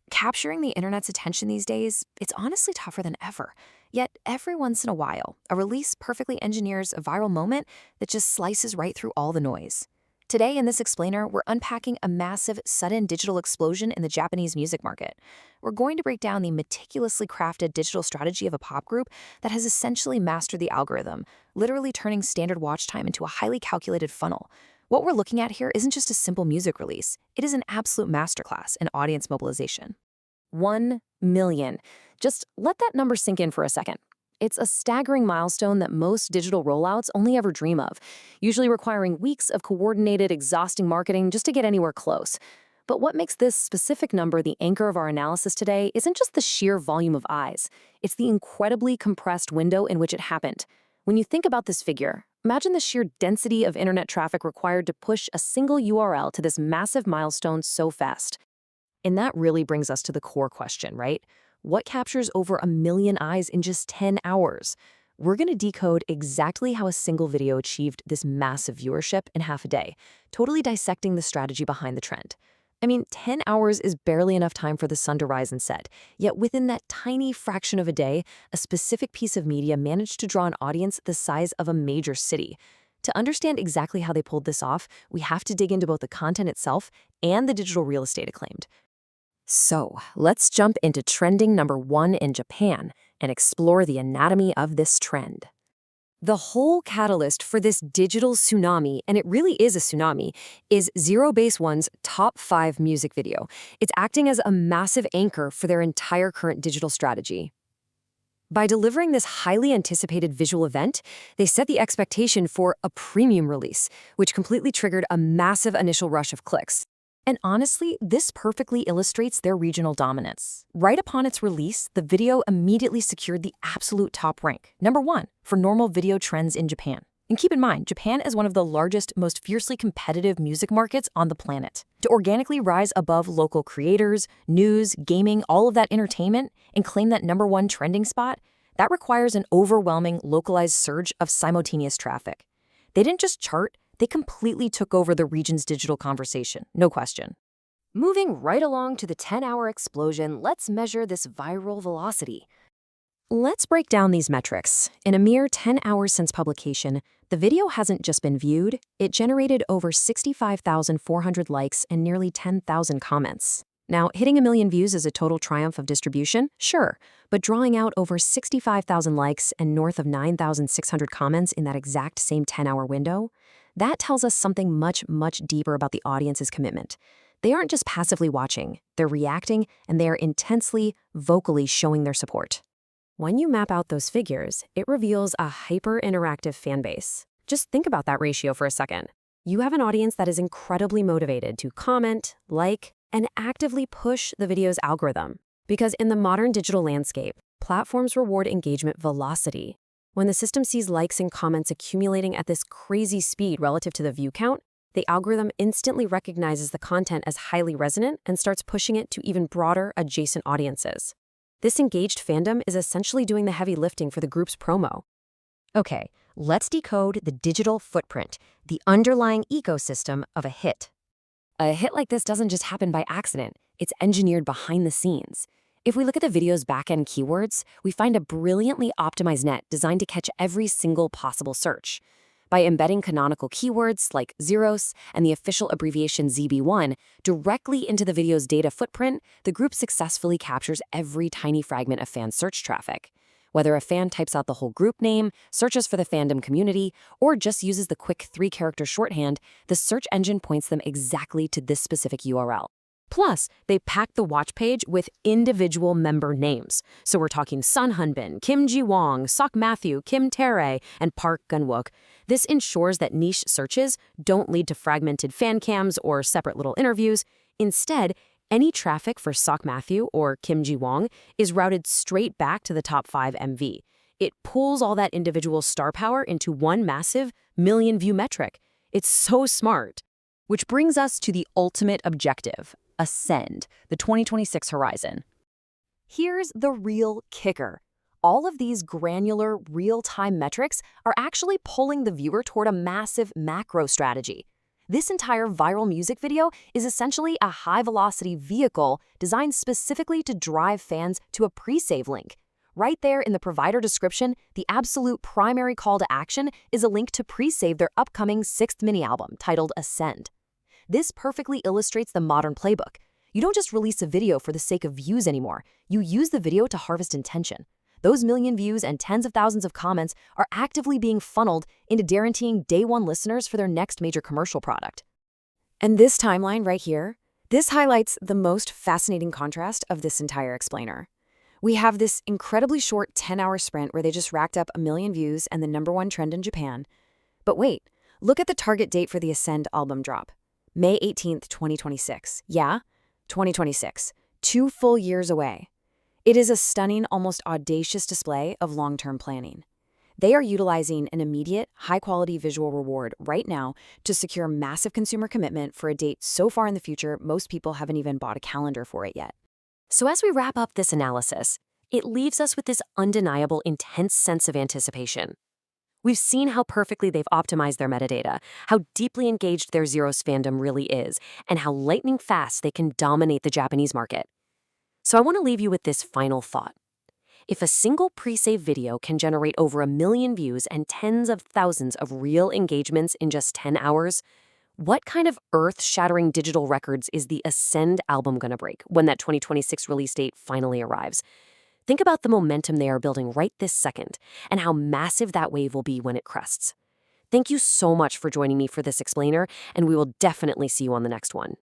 Capturing the internet's attention these days, it's honestly tougher than ever. Yet every once in a while, a release perfectly engineers a viral moment that just slices right through all the noise. Today in this explainer, we're unpacking a massive, sudden digital explosion in the Japanese music market. We're going to break down the meticulously crafted digital strategy of a pop group that has essentially mastered the algorithm, literally turning standard watch time into a highly calculated funnel. What we're looking at here isn't just a simple music release. It is an absolute masterclass in audience mobilization. 1 million. Just let that number sink in for a second. It's a staggering milestone that most digital rollouts only ever dream of, usually requiring weeks of coordinated, exhausting marketing just to get anywhere close. But what makes this specific number the anchor of our analysis today isn't just the sheer volume of eyes. It's the incredibly compressed window in which it happened. When you think about this figure, imagine the sheer density of internet traffic required to push a single URL to this massive milestone so fast. And that really brings us to the core question, right? What captures over 1 million eyes in just 10 hours? We're going to decode exactly how a single video achieved this massive viewership in half a day, totally dissecting the strategy behind the trend. 10 hours is barely enough time for the sun to rise and set, yet within that tiny fraction of a day, a specific piece of media managed to draw an audience the size of a major city. To understand exactly how they pulled this off, we have to dig into both the content itself and the digital real estate it claimed. So, let's jump into trending number 1 in Japan and explore the anatomy of this trend. The whole catalyst for this digital tsunami, and it really is a tsunami, is Zerobaseone's top 5 music video. It's acting as a massive anchor for their entire current digital strategy. By delivering this highly anticipated visual event, they set the expectation for a premium release, which completely triggered a massive initial rush of clicks. And honestly, this perfectly illustrates their regional dominance. Right upon its release, the video immediately secured the absolute top rank, number 1, for normal video trends in Japan. And keep in mind, Japan is one of the largest, most fiercely competitive music markets on the planet. To organically rise above local creators, news, gaming, all of that entertainment, and claim that number 1 trending spot, that requires an overwhelming localized surge of simultaneous traffic. They didn't just chart, they completely took over the region's digital conversation, no question. Moving right along to the 10-hour explosion, let's measure this viral velocity. Let's break down these metrics. In a mere 10 hours since publication, the video hasn't just been viewed, it generated over 65,400 likes and nearly 10,000 comments. Now, hitting 1 million views is a total triumph of distribution, sure, but drawing out over 65,000 likes and north of 9,600 comments in that exact same 10-hour window, that tells us something much, much deeper about the audience's commitment. They aren't just passively watching, they're reacting, and they are intensely, vocally showing their support. When you map out those figures, it reveals a hyper-interactive fan base. Just think about that ratio for a second. You have an audience that is incredibly motivated to comment, like, and actively push the video's algorithm. Because in the modern digital landscape, platforms reward engagement velocity. When the system sees likes and comments accumulating at this crazy speed relative to the view count, the algorithm instantly recognizes the content as highly resonant and starts pushing it to even broader, adjacent audiences. This engaged fandom is essentially doing the heavy lifting for the group's promo. Okay, let's decode the digital footprint, the underlying ecosystem of a hit. A hit like this doesn't just happen by accident, it's engineered behind the scenes. If we look at the video's back-end keywords, we find a brilliantly optimized net designed to catch every single possible search. By embedding canonical keywords like ZEROSE and the official abbreviation ZB1 directly into the video's data footprint, the group successfully captures every tiny fragment of fan search traffic. Whether a fan types out the whole group name, searches for the fandom community, or just uses the quick 3-character shorthand, the search engine points them exactly to this specific URL. Plus, they pack the watch page with individual member names. So we're talking Sun Hunbin, Kim Ji-wong, Sok Matthew, Kim Tae-rae, and Park Gun-wook. This ensures that niche searches don't lead to fragmented fan cams or separate little interviews. Instead, any traffic for Sok Matthew or Kim Ji-wong is routed straight back to the top 5 MV. It pulls all that individual star power into one massive million-view metric. It's so smart. Which brings us to the ultimate objective. Ascend, the 2026 horizon. Here's the real kicker. All of these granular, real-time metrics are actually pulling the viewer toward a massive macro strategy. This entire viral music video is essentially a high-velocity vehicle designed specifically to drive fans to a pre-save link. Right there in the provider description, the absolute primary call to action is a link to pre-save their upcoming 6th mini-album titled Ascend. This perfectly illustrates the modern playbook. You don't just release a video for the sake of views anymore. You use the video to harvest intention. Those million views and tens of thousands of comments are actively being funneled into guaranteeing day-one listeners for their next major commercial product. And this timeline right here, this highlights the most fascinating contrast of this entire explainer. We have this incredibly short 10-hour sprint where they just racked up 1 million views and the #1 trend in Japan. But wait, look at the target date for the Ascend album drop. May 18th, 2026. Yeah, 2026. 2 full years away. It is a stunning, almost audacious display of long-term planning. They are utilizing an immediate, high-quality visual reward right now to secure massive consumer commitment for a date so far in the future most people haven't even bought a calendar for it yet. So as we wrap up this analysis, it leaves us with this undeniable, intense sense of anticipation. We've seen how perfectly they've optimized their metadata, how deeply engaged their ZEROSE fandom really is, and how lightning fast they can dominate the Japanese market. So I want to leave you with this final thought. If a single pre-save video can generate over 1 million views and tens of thousands of real engagements in just 10 hours, what kind of earth-shattering digital records is the Ascend album going to break when that 2026 release date finally arrives? Think about the momentum they are building right this second and how massive that wave will be when it crests. Thank you so much for joining me for this explainer, and we will definitely see you on the next one.